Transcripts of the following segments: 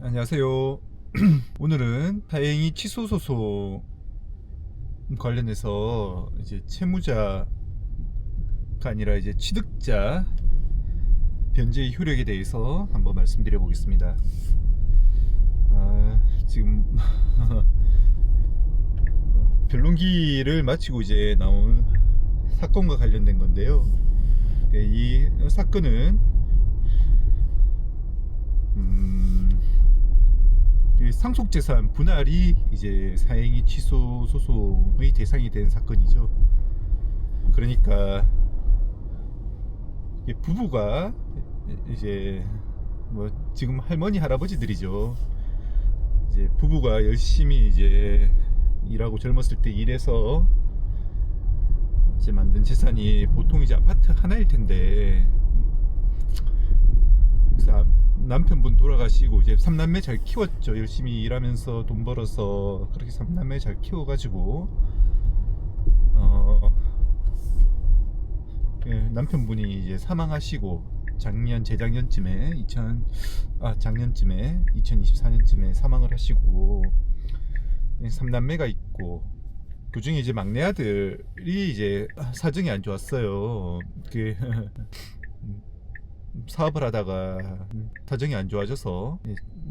안녕하세요. 오늘은 다행히 취소 소송 관련해서 이제 채무자가 아니라 이제 취득자 변제의 효력에 대해서 한번 말씀드려 보겠습니다. 지금 변론기를 마치고 이제 나온 사건과 관련된 건데요. 이 사건은 상속재산 분할이 이제 사행위 취소 소송의 대상이 된 사건이죠. 그러니까 부부가 이제 뭐 지금 할머니 할아버지들이죠. 이제 부부가 열심히 이제 일하고 젊었을 때 일해서 이제 만든 재산이 보통 이제 아파트 하나일 텐데, 그래서 남편분 돌아가시고 이제 3남매 잘 키웠죠. 열심히 일하면서 돈 벌어서 그렇게 3남매 잘 키워가지고 남편분이 이제 사망하시고 재작년쯤에 2024년쯤에 사망을 하시고 3남매가 있고, 그 중에 이제 막내 아들이 이제 사정이 안 좋았어요. 사업을 하다가 사정이 안 좋아져서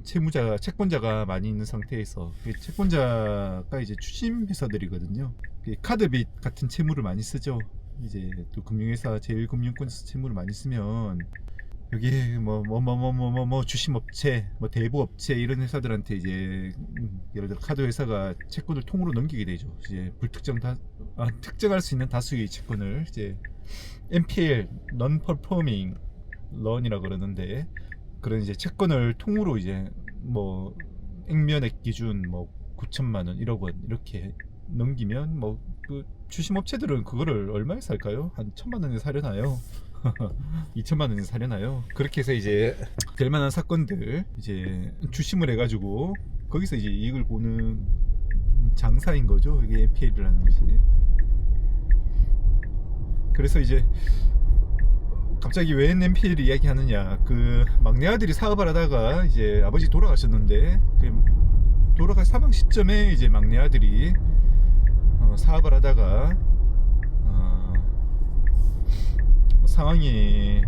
채권자가 많이 있는 상태에서, 채권자가 이제 추심 회사들이거든요. 카드빚 같은 채무를 많이 쓰죠. 이제 또 금융회사, 제일금융권에서 채무를 많이 쓰면 여기 주심업체, 대부업체 이런 회사들한테 이제 예를 들어 카드 회사가 채권을 통으로 넘기게 되죠. 이제 특정할 수 있는 다수의 채권을 이제 NPL, Non-Performing 런이라 그러는데, 그런 이제 채권을 통으로 이제 액면액 기준 9천만 원, 1억 원 이렇게 넘기면 그 주심업체들은 그거를 얼마에 살까요? 한 1천만 원에 사려나요? 2천만 원에 사려나요? 그렇게 해서 이제 될 만한 사건들 이제 주심을 해가지고 거기서 이제 이익을 보는 장사인 거죠. 이게 NPL이라는 것이. 그래서 이제 갑자기 왜 NPL 이야기 하느냐, 그 막내 아들이 사업을 하다가 이제 아버지 돌아가셨는데, 돌아갈 사망 시점에 이제 막내 아들이 사업을 하다가 상황이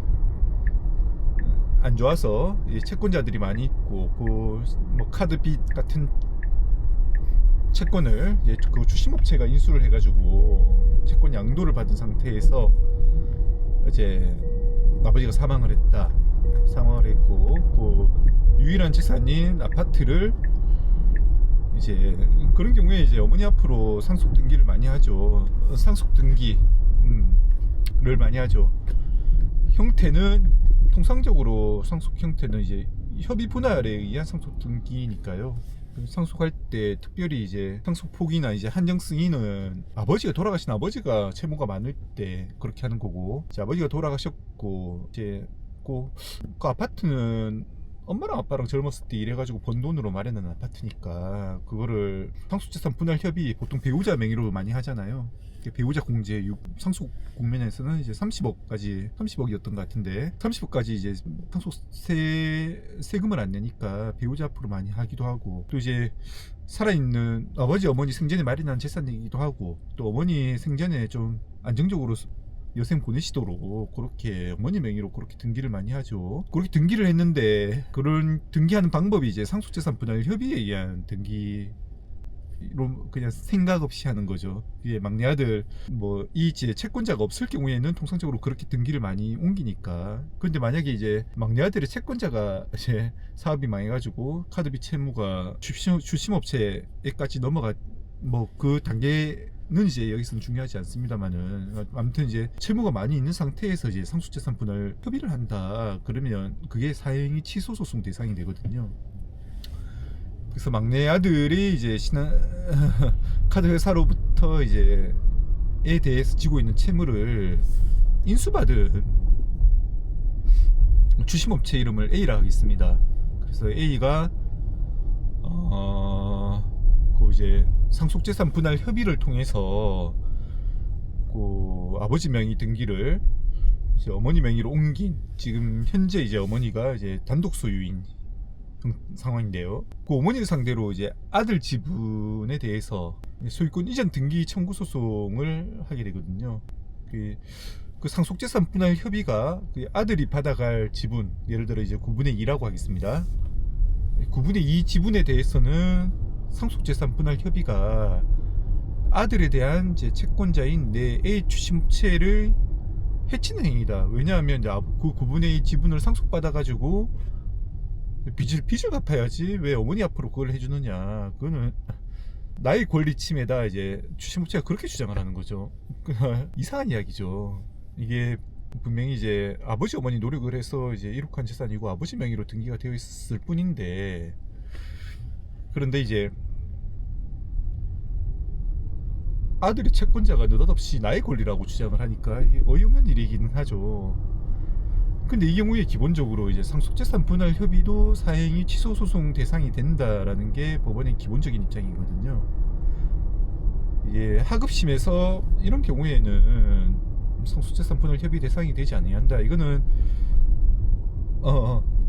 안 좋아서 채권자들이 많이 있고, 카드 빚 같은 채권을 이제 그 주심업체가 인수를 해가지고 채권 양도를 받은 상태에서 이제 아버지가 사망을 했고, 그 유일한 재산인 아파트를 이제 그런 경우에 이제 어머니 앞으로 상속 등기를 많이 하죠. 상속 등기를 많이 하죠. 형태는 통상적으로 상속 형태는 이제 협의 분할에 의한 상속 등기니까요. 상속할 때 특별히 이제 상속 폭이나 이제 한정 승인은 돌아가신 아버지가 채무가 많을 때 그렇게 하는 거고, 이제 아버지가 돌아가셨고 이제 그 아파트는 엄마랑 아빠랑 젊었을 때 일해가지고 번 돈으로 마련한 아파트니까 그거를 상속재산 분할 협의 보통 배우자 명의로 많이 하잖아요. 배우자 공제 상속 국면에서는 이제 30억이었던 것 같은데, 30억까지 이제 세금을 안 내니까 배우자 앞으로 많이 하기도 하고, 또 이제 살아있는 아버지 어머니 생전에 마련한 재산이기도 하고, 또 어머니 생전에 좀 안정적으로 여생 보내시도록 그렇게 어머니 명의로 그렇게 등기를 많이 하죠. 그렇게 등기를 했는데, 그런 등기하는 방법이 이제 상속재산 분할 협의에 의한 등기로 그냥 생각 없이 하는 거죠. 이게 막내 아들 이제 채권자가 없을 경우에는 통상적으로 그렇게 등기를 많이 옮기니까. 그런데 만약에 이제 막내 아들의 채권자가 이제 사업이 망해가지고 카드빚 채무가 주심업체에까지 넘어가, 그 단계는 이제 여기서는 중요하지 않습니다만은, 아무튼 이제 채무가 많이 있는 상태에서 이제 상속재산 분할 협의를 한다 그러면 그게 사행위 취소 소송 대상이 되거든요. 그래서 막내 아들이 이제 카드 회사로부터 이제 에 대해서 지고 있는 채무를 인수받은 주심업체 이름을 A라 하겠습니다. 그래서 A가 그 이제 상속재산 분할 협의를 통해서 그 아버지 명의 등기를 이제 어머니 명의로 옮긴, 지금 현재 이제 어머니가 이제 단독 소유인 상황인데요. 그 어머니를 상대로 이제 아들 지분에 대해서 소유권 이전 등기 청구 소송을 하게 되거든요. 그 상속재산 분할 협의가 그 아들이 받아갈 지분, 예를 들어 이제 9분의 2라고 하겠습니다. 9분의 2 지분에 대해서는 상속재산 분할 협의가 아들에 대한 이제 채권자인 내 A 추심업체를 해치는 행위다. 왜냐하면 이제 그 9분의 2 지분을 상속받아가지고 빚을 갚아야지 왜 어머니 앞으로 그걸 해주느냐. 그거는 나의 권리 침해다. 이제 추심업체가 그렇게 주장을 하는 거죠. 이상한 이야기죠. 이게 분명히 이제 아버지 어머니 노력을 해서 이제 이룩한 재산이고 아버지 명의로 등기가 되어 있을 뿐인데, 그런데 이제 아들이 채권자가 느닷없이 나의 권리라고 주장을 하니까 이게 어이없는 일이기는 하죠. 근데 이 경우에 기본적으로 이제 상속재산 분할 협의도 사행위 취소 소송 대상이 된다라는 게 법원의 기본적인 입장이거든요. 이게 하급심에서 이런 경우에는 상속재산 분할 협의 대상이 되지 아니한다. 이거는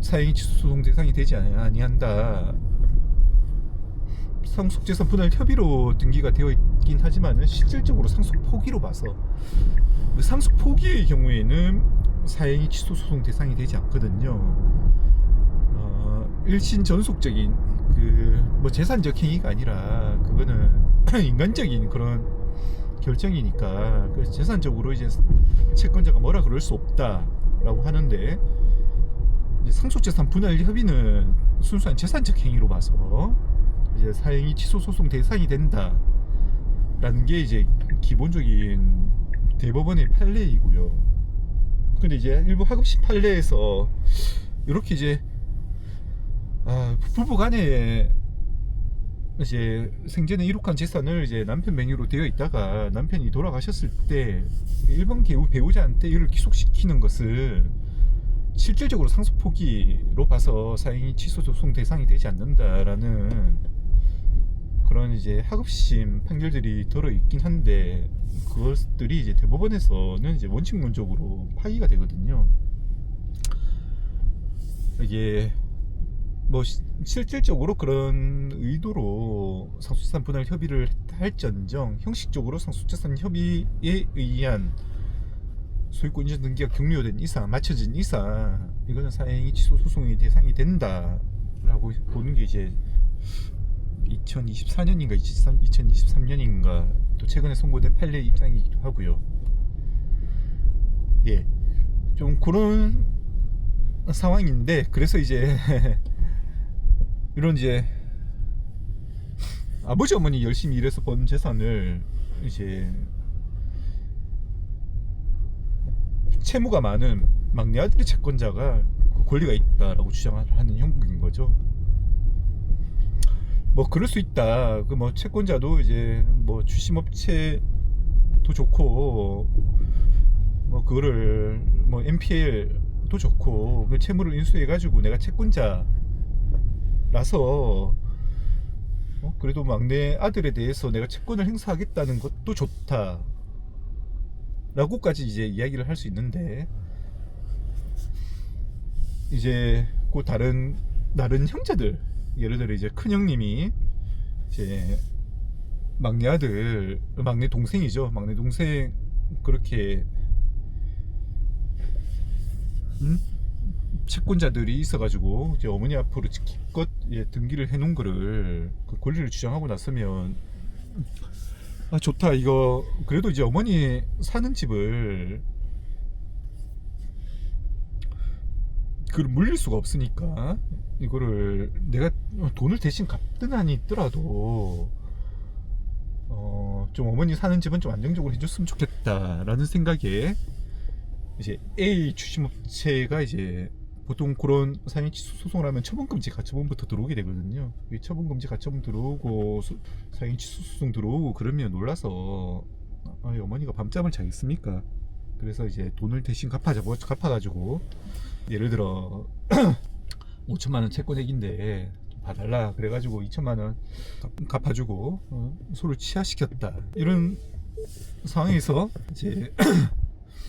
사행위 취소 소송 대상이 되지 아니한다. 상속재산 분할 협의로 등기가 되어 있긴 하지만 실질적으로 상속 포기로 봐서 상속 포기의 경우에는 사행위 취소 소송 대상이 되지 않거든요. 일신 전속적인 뭐 재산적 행위가 아니라 그거는 인간적인 그런 결정이니까 그 재산적으로 이제 채권자가 뭐라 그럴 수 없다라고 하는데, 상속재산 분할 협의는 순수한 재산적 행위로 봐서 이제 사행위 취소 소송 대상이 된다라는 게 이제 기본적인 대법원의 판례이고요. 근데 이제 일부 하급심 판례에서 이렇게 이제 부부간에 이제 생전에 이룩한 재산을 이제 남편 명의로 되어 있다가 남편이 돌아가셨을 때 일반 배우자한테 이를 귀속시키는 것은 실질적으로 상속 포기로 봐서 사행위 취소 소송 대상이 되지 않는다라는 그런 이제 하급심 판결들이 들어 있긴 한데, 그것들이 이제 대법원에서는 이제 원칙론적으로 파기가 되거든요. 이게 뭐 실질적으로 그런 의도로 상속재산 분할 협의를 할지언정 형식적으로 상속재산 협의에 의한 소유권 이전 등기가 경료된 이상, 맞춰진 이상 이거는 사행위 취소 소송의 대상이 된다라고 보는 게 이제 2024년인가 2023년인가 또 최근에 선고된 판례 입장이기도 하고요. 예, 좀 그런 상황인데, 그래서 이제 이런 이제 아버지 어머니 열심히 일해서 번 재산을 이제 채무가 많은 막내 아들의 채권자가 권리가 있다라고 주장을 하는 형국인 거죠. 뭐 그럴 수 있다. 그 뭐 채권자도 이제 뭐 추심업체도 좋고 뭐 그거를 뭐 NPL도 좋고 그 채무를 인수해가지고 내가 채권자라서 그래도 막내 아들에 대해서 내가 채권을 행사하겠다는 것도 좋다 라고까지 이제 이야기를 할 수 있는데, 이제 그 다른 형제들, 예를 들어 이제 큰 형님이 이제 막내 아들, 막내 동생이죠. 막내 동생 그렇게 채권자들이 있어가지고 이제 어머니 앞으로 기껏 등기를 해놓은 거를 그 권리를 주장하고 나서면 좋다, 이거 그래도 이제 어머니 사는 집을 그걸 물릴 수가 없으니까 이거를 내가 돈을 대신 갚든 아니더라도 좀 어머니 사는 집은 좀 안정적으로 해줬으면 좋겠다라는 생각에 이제 A 추심업체가 이제 보통 그런 사행위 취소 소송을 하면 처분금지 가처분부터 들어오게 되거든요. 처분금지 가처분 들어오고 사행위 취소 소송 들어오고 그러면 놀라서 어머니가 밤잠을 자겠습니까? 그래서 이제 돈을 대신 갚아가지고 예를 들어 5천만원 채권액인데 봐달라 그래가지고 2천만원 갚아주고 소를 취하시켰다, 이런 상황에서 이제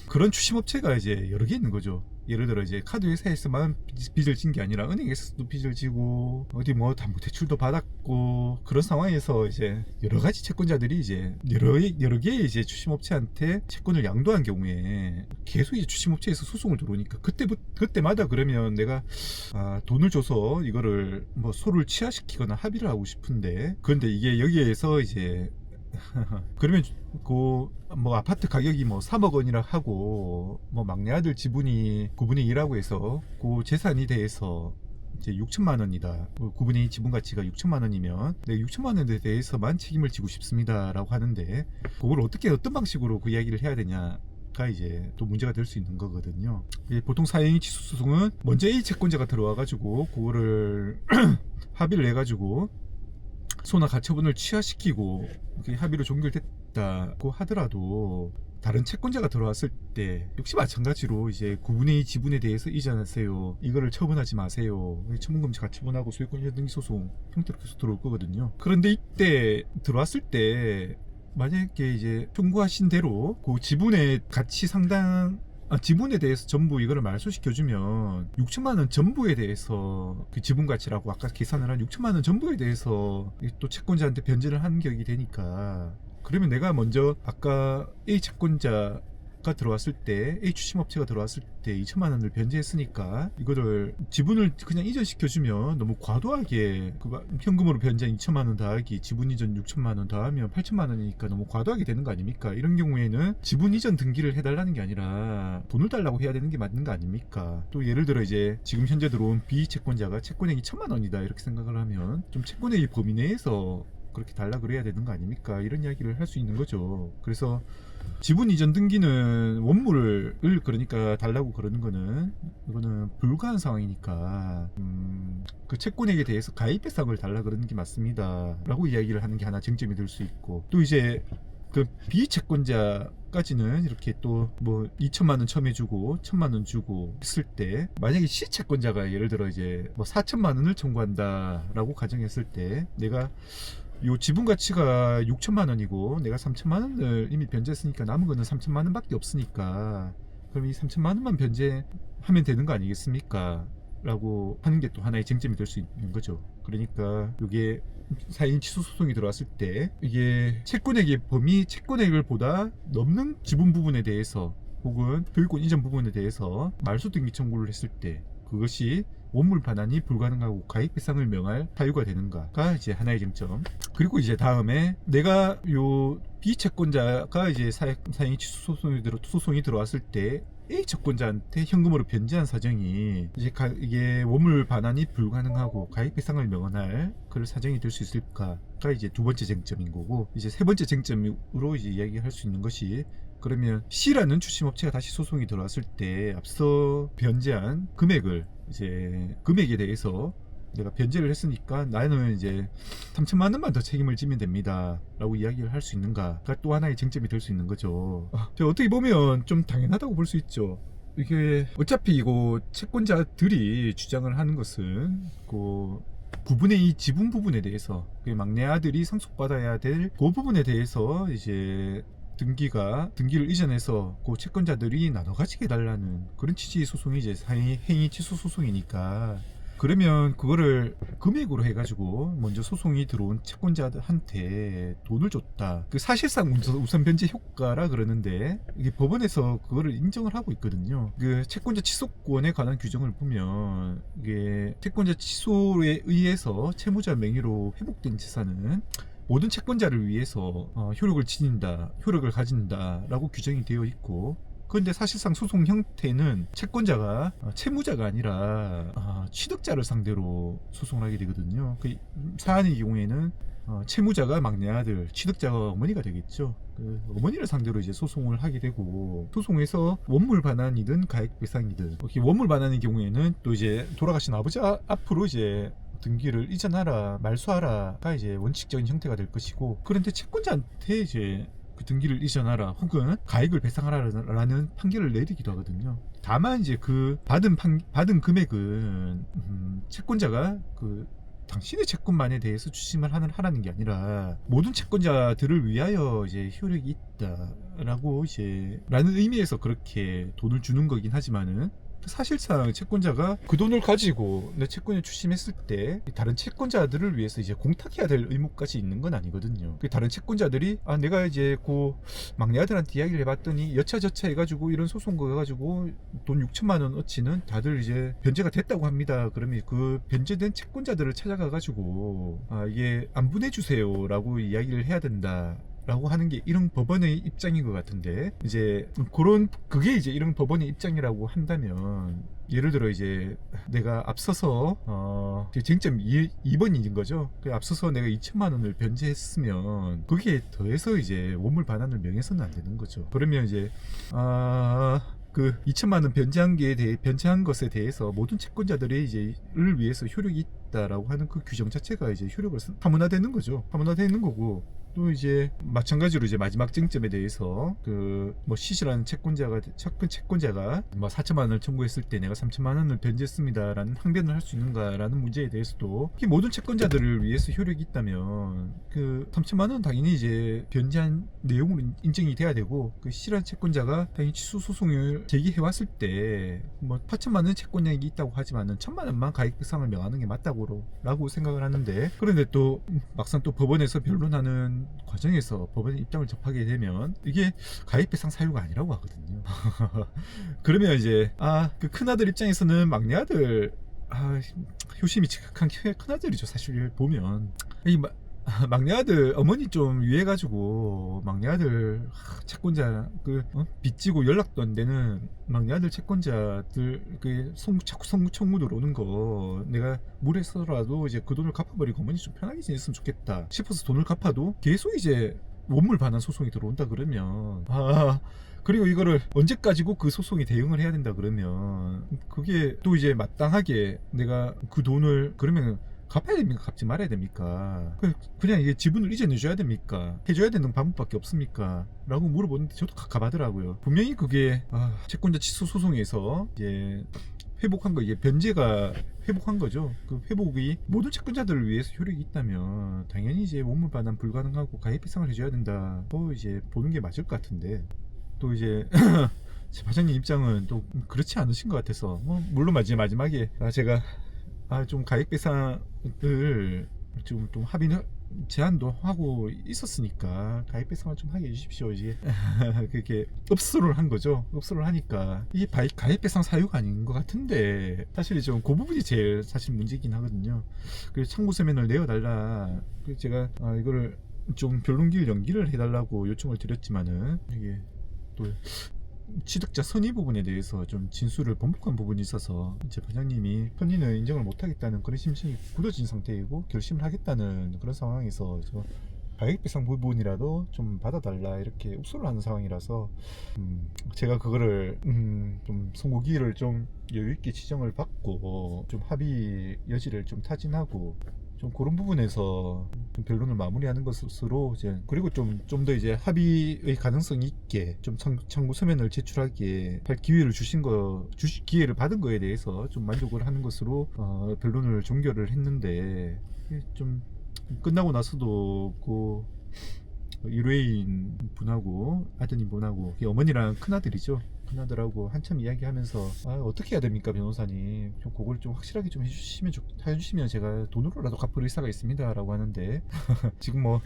그런 추심업체가 이제 여러 개 있는 거죠. 예를 들어 이제 카드 회사에서만 빚을 진 게 아니라 은행에서도 빚을 지고 어디 뭐 담보대출도 받았고 그런 상황에서 이제 여러 가지 채권자들이 이제 여러 개의 이제 주식업체한테 채권을 양도한 경우에 계속 이제 주식업체에서 소송을 들어오니까 그때마다 그러면 내가 돈을 줘서 이거를 뭐 소를 취하시키거나 합의를 하고 싶은데 그런데 이게 여기에서 이제 그러면 그 뭐 아파트 가격이 뭐 3억 원이라 하고 뭐 막내 아들 지분이 9분의 1이라고 해서 그 재산이 대해서 이제 6천만 원이다. 9분의 2 지분 가치가 6천만 원이면 내가 6천만 원에 대해서만 책임을 지고 싶습니다라고 하는데 그걸 어떤 방식으로 그 이야기를 해야 되냐가 이제 또 문제가 될 수 있는 거거든요. 보통 사행위 취소 소송은 먼저 A 채권자가 들어와 가지고 그거를 합의를 해 가지고 소나 가처분을 취하시키고 합의로 종결됐다고 하더라도 다른 채권자가 들어왔을 때 역시 마찬가지로 이제 9분의 2 지분에 대해서 이전하세요. 이거를 처분하지 마세요. 처분금지 가처분하고 소유권 이전 등기 소송 형태로 계속 들어올 거거든요. 그런데 이때 들어왔을 때 만약에 이제 청구하신 대로 그 지분의 가치 지분에 대해서 전부 이거를 말소시켜주면 6천만 원 전부에 대해서 그 지분 가치라고 아까 계산을 한 6천만 원 전부에 대해서 또 채권자한테 변제를 하는 격이 되니까 그러면 내가 먼저 아까 A 채권자가 들어왔을 때 A 추심업체가 들어왔을 때 2천만 원을 변제했으니까 이거를 지분을 그냥 이전시켜주면 너무 과도하게 현금으로 변제한 2천만 원 더하기 지분 이전 6천만 원 더하면 8천만 원이니까 너무 과도하게 되는 거 아닙니까? 이런 경우에는 지분 이전 등기를 해달라는 게 아니라 돈을 달라고 해야 되는 게 맞는 거 아닙니까? 또 예를 들어 이제 지금 현재 들어온 B 채권자가 채권액이 1천만 원이다 이렇게 생각을 하면 좀 채권액이 범위 내에서 그렇게 달라 그래야 되는 거 아닙니까? 이런 이야기를 할 수 있는 거죠. 그래서 지분 이전 등기는 원물을 그러니까 달라고 그러는 거는 이거는 불가한 상황이니까 그 채권액에 대해서 가입배상을 달라 그러는 게 맞습니다 라고 이야기를 하는 게 하나 쟁점이 될 수 있고 또 이제 그 비채권자까지는 이렇게 또 뭐 2천만 원 처음에 주고 1천만 원 주고 했을 때 만약에 C채권자가 예를 들어 이제 뭐 4천만 원을 청구한다 라고 가정했을 때 내가 요 지분 가치가 6천만 원이고 내가 3천만 원을 이미 변제했으니까 남은 거는 3천만 원밖에 없으니까 그럼 이 3천만 원만 변제하면 되는 거 아니겠습니까? 라고 하는 게 또 하나의 쟁점이 될 수 있는 거죠. 그러니까 이게 사인 취소 소송이 들어왔을 때 이게 채권액의 범위 채권액을 보다 넘는 지분 부분에 대해서 혹은 소유권 이전 부분에 대해서 말소 등기 청구를 했을 때 그것이 원물 반환이 불가능하고 가입배상을 명할 사유가 되는가가 이제 하나의 쟁점. 그리고 이제 다음에 내가 요 비채권자가 이제 사행위 취소 소송이 들어왔을 때 A 채권자한테 현금으로 변제한 사정이 이제 이게 원물 반환이 불가능하고 가입배상을 명할 그런 사정이 될 수 있을까가 이제 두 번째 쟁점인 거고 이제 세 번째 쟁점으로 이제 이야기할 수 있는 것이 그러면 C라는 추심업체가 다시 소송이 들어왔을 때 앞서 변제한 금액에 대해서 내가 변제를 했으니까 나는 이제 3천만 원만 더 책임을 지면 됩니다 라고 이야기를 할 수 있는가가 또 하나의 쟁점이 될 수 있는 거죠. 어떻게 보면 좀 당연하다고 볼 수 있죠. 이게 어차피 이거 채권자들이 주장을 하는 것은 그 9분의 2 지분 부분에 대해서 막내 아들이 상속받아야 될 그 부분에 대해서 이제 등기를 이전해서 그 채권자들이 나눠 가지게 해달라는 그런 취지의 소송이 이제 행위 취소 소송이니까 그러면 그거를 금액으로 해가지고 먼저 소송이 들어온 채권자한테 돈을 줬다. 그 사실상 우선 변제 효과라 그러는데 이게 법원에서 그거를 인정을 하고 있거든요. 그 채권자 취소권에 관한 규정을 보면 이게 채권자 취소에 의해서 채무자 명의로 회복된 재산은 모든 채권자를 위해서 효력을 가진다라고 규정이 되어 있고 그런데 사실상 소송 형태는 채권자가 채무자가 아니라 취득자를 상대로 소송을 하게 되거든요. 그 사안의 경우에는 채무자가 막내 아들, 취득자가 어머니가 되겠죠. 그 어머니를 상대로 이제 소송을 하게 되고 소송에서 원물 반환이든 가액배상이든 원물 반환의 경우에는 또 이제 돌아가신 아버지 앞으로 이제 등기를 이전하라, 말소하라가 이제 원칙적인 형태가 될 것이고 그런데 채권자한테 이제 그 등기를 이전하라 혹은 가액을 배상하라라는 판결을 내리기도 하거든요. 다만 이제 그 받은 금액은 채권자가 그 당신의 채권만에 대해서 추심을 하라는 게 아니라 모든 채권자들을 위하여 이제 효력이 있다라고 이제 라는 의미에서 그렇게 돈을 주는 거긴 하지만은 사실상 채권자가 그 돈을 가지고 내 채권을 추심했을 때 다른 채권자들을 위해서 이제 공탁해야 될 의무까지 있는 건 아니거든요. 그 다른 채권자들이 내가 이제 그 막내 아들한테 이야기를 해봤더니 여차저차 해가지고 이런 소송 거가지고 돈 6천만 원어치는 다들 이제 변제가 됐다고 합니다. 그러면 그 변제된 채권자들을 찾아가가지고 이게 안 보내주세요라고 이야기를 해야 된다. 라고 하는 게 이런 법원의 입장인 것 같은데, 이제 그게 이제 이런 법원의 입장이라고 한다면, 예를 들어 이제 내가 앞서서 쟁점 2번인 거죠. 앞서서 내가 2천만 원을 변제했으면 거기에 더해서 이제 원물 반환을 명해서는 안 되는 거죠. 그러면 이제 그 2천만 원 변제한 것에 대해서 모든 채권자들의 이제를 위해서 효력이 있다라고 하는 그 규정 자체가 이제 효력을 파문화되는 거죠. 파문화되는 거고, 또 이제 마찬가지로 이제 마지막 쟁점에 대해서 그 뭐 시시라는 채권자가 뭐 4천만 원을 청구했을 때 내가 3천만 원을 변제했습니다라는 항변을 할 수 있는가라는 문제에 대해서도 모든 채권자들을 위해서 효력이 있다면 그 3천만 원 당연히 이제 변제한 내용으로 인정이 돼야 되고, 그 시시라는 채권자가 당연히 취소 소송을 제기해 왔을 때 뭐 8천만 원 채권량이 있다고 하지만은 1천만 원만 가액배상을 명하는 게 맞다고라고 생각을 하는데, 그런데 또 막상 또 법원에서 변론하는 과정에서 법원의 입장을 접하게 되면 이게 가액배상 사유가 아니라고 하거든요. 그러면 이제 그 큰아들 입장에서는 막내아들 효심이 지극한 큰아들이죠. 사실 보면 이 막내아들 어머니 좀 유해가지고 막내아들 채권자 빚지고 연락도 안 되는 막내아들 채권자들 자꾸 청구들 오는 거 내가 물에서라도 이제 그 돈을 갚아버리고 어머니 좀 편하게 지냈으면 좋겠다 싶어서 돈을 갚아도 계속 이제 원물 반환 소송이 들어온다 그러면 그리고 이거를 언제까지고 그 소송에 대응을 해야 된다 그러면 그게 또 이제 마땅하게 내가 그 돈을 그러면 갚아야 됩니까? 갚지 말아야 됩니까? 그냥 이게 지분을 이제 내줘야 됩니까? 해줘야 되는 방법밖에 없습니까? 라고 물어보는데 저도 갑갑하더라고요. 분명히 그게 채권자 취소 소송에서 이제 회복한 거, 이게 변제가 회복한 거죠. 그 회복이 모든 채권자들을 위해서 효력이 있다면 당연히 이제 원물 반환 불가능하고 가액배상을 해줘야 된다. 이제 보는 게 맞을 것 같은데, 또 이제 재판장님 입장은 또 그렇지 않으신 것 같아서 물론 마지막에 제가 좀 가액배상을 좀 합의는 제안도 하고 있었으니까 가액배상을 좀 하게 해주십시오. 이제 그렇게 읍수를 한 거죠. 읍수를 하니까 이게 가액배상 사유가 아닌 것 같은데, 사실 좀 그 부분이 제일 사실 문제긴 하거든요. 그래서 청구 서면을 내어달라. 그래서 제가 이거를 좀 변론기일 연기를 해달라고 요청을 드렸지만은 이게 또 취득자 선의 부분에 대해서 좀 진술을 번복한 부분이 있어서 재판장님이 선의는 인정을 못하겠다는 그런 심정이 굳어진 상태이고 결심을 하겠다는 그런 상황에서 가액배상 부분이라도 좀 받아달라 이렇게 읍소를 하는 상황이라서 제가 그거를 좀 선고기일을 좀 여유있게 지정을 받고 좀 합의 여지를 좀 타진하고 좀 그런 부분에서 좀 변론을 마무리하는 것으로 이제, 그리고 좀 더 이제 합의의 가능성이 있게 좀 청구 서면을 제출하게 할 기회를 기회를 받은 거에 대해서 좀 만족을 하는 것으로 변론을 종결을 했는데, 좀 끝나고 나서도 그 일회인 분하고 아드님 분하고 어머니랑 큰아들이죠. 큰아들하고 한참 이야기하면서 어떻게 해야 됩니까 변호사님, 좀 그걸 좀 확실하게 좀 해주시면 제가 돈으로라도 갚을 의사가 있습니다 라고 하는데 지금 뭐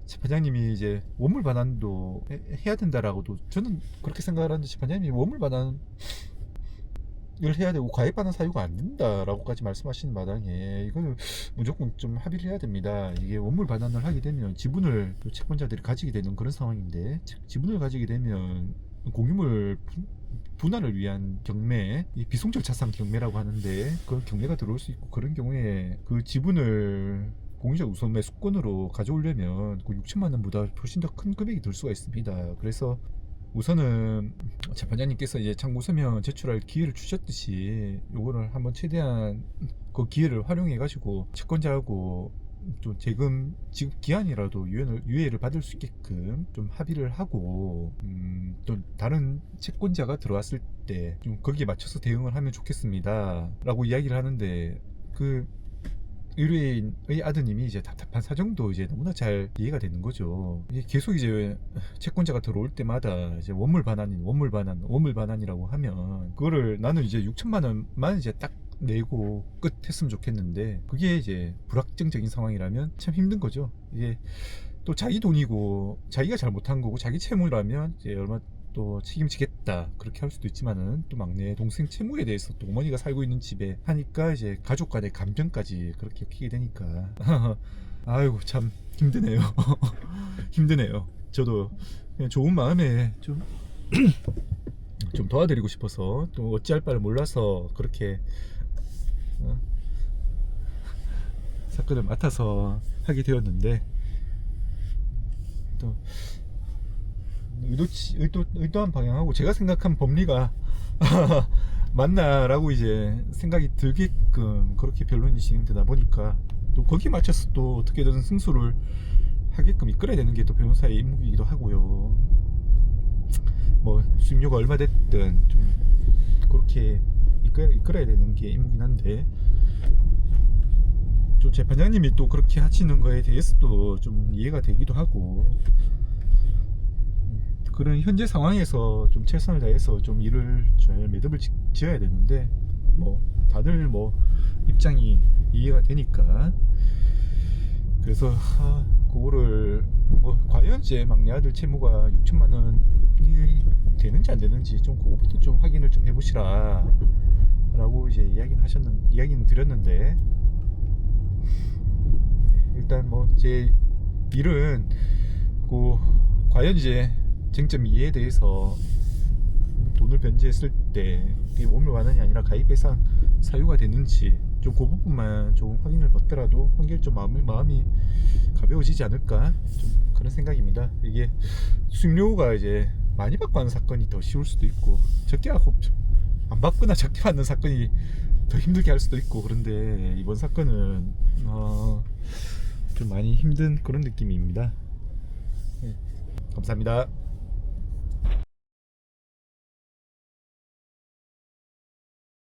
재판장님이 이제 원물 반환도 해야 된다라고도 저는 그렇게 생각을 하는데, 재판장님이 원물 반환 을 해야 되고 가액 반환 사유가 안 된다라고까지 말씀하시는 마당에 이거는 무조건 좀 합의를 해야 됩니다. 이게 원물 반환을 하게 되면 지분을 채권자들이 가지게 되는 그런 상황인데, 지분을 가지게 되면 공유물 분할을 위한 경매, 비송적 자산 경매라고 하는데 그 경매가 들어올 수 있고, 그런 경우에 그 지분을 공유자 우선 매수권으로 가져오려면 그 6천만 원보다 훨씬 더 큰 금액이 들 수가 있습니다. 그래서 우선은 재판장님께서 이제 청구 서면 제출할 기회를 주셨듯이 요거를 한번 최대한 그 기회를 활용해 가지고 채권자하고 좀 재금 지급 기한이라도 유예를 받을 수 있게끔 좀 합의를 하고 또 다른 채권자가 들어왔을 때 좀 거기에 맞춰서 대응을 하면 좋겠습니다 라고 이야기를 하는데, 그 의뢰인의 아드님이 이제 답답한 사정도 이제 너무나 잘 이해가 되는 거죠. 이게 계속 이제 채권자가 들어올 때마다 이제 원물 반환이라고 하면 그거를 나는 이제 6천만 원만 이제 딱 내고 끝 했으면 좋겠는데 그게 이제 불확정적인 상황이라면 참 힘든 거죠. 이게 또 자기 돈이고 자기가 잘못한 거고 자기 채무라면 이제 얼마 또 책임지겠다 그렇게 할 수도 있지만은 또 막내 동생 채무에 대해서 또 어머니가 살고 있는 집에 하니까 이제 가족 간의 감정까지 그렇게 엮이게 되니까 아이고 참 힘드네요. 힘드네요. 저도 그냥 좋은 마음에 좀 도와드리고 싶어서 또 어찌할 바를 몰라서 그렇게 사건을 맡아서 하게 되었는데 또 의도한 방향하고 제가 생각한 법리가 맞나라고 이제 생각이 들게끔 그렇게 변론이 진행되다 보니까 또 거기에 맞춰서 또 어떻게든 승소를 하게끔 이끌어야 되는 게 또 변호사의 임무이기도 하고요. 뭐 수임료가 얼마 됐든 좀 그렇게 이끌어야 되는 게 임무긴 한데 좀 재판장님이 또 그렇게 하시는 거에 대해서도 좀 이해가 되기도 하고 그런 현재 상황에서 좀 최선을 다해서 좀 일을 잘 매듭을 지어야 되는데 뭐 다들 뭐 입장이 이해가 되니까 그래서 그거를 뭐 과연 제 막내 아들 채무가 6천만 원이 되는지 안 되는지 좀 그거부터 좀 확인을 좀 해보시라 라고 이제 이야기는 드렸는데 일단 뭐 제 일은 과연 이제 쟁점 이해에 대해서 돈을 변제했을 때 그게 몸을 완환이 아니라 가입 배상 사유가 되는지 좀 그 부분만 조금 확인을 받더라도 한결 좀 마음이 가벼워지지 않을까 좀 그런 생각입니다. 이게 수임료가 이제 많이 받고 하는 사건이 더 쉬울 수도 있고 적게 하고 안 받거나 적게 받는 사건이 더 힘들게 할 수도 있고 그런데 이번 사건은 좀 많이 힘든 그런 느낌입니다. 네, 감사합니다.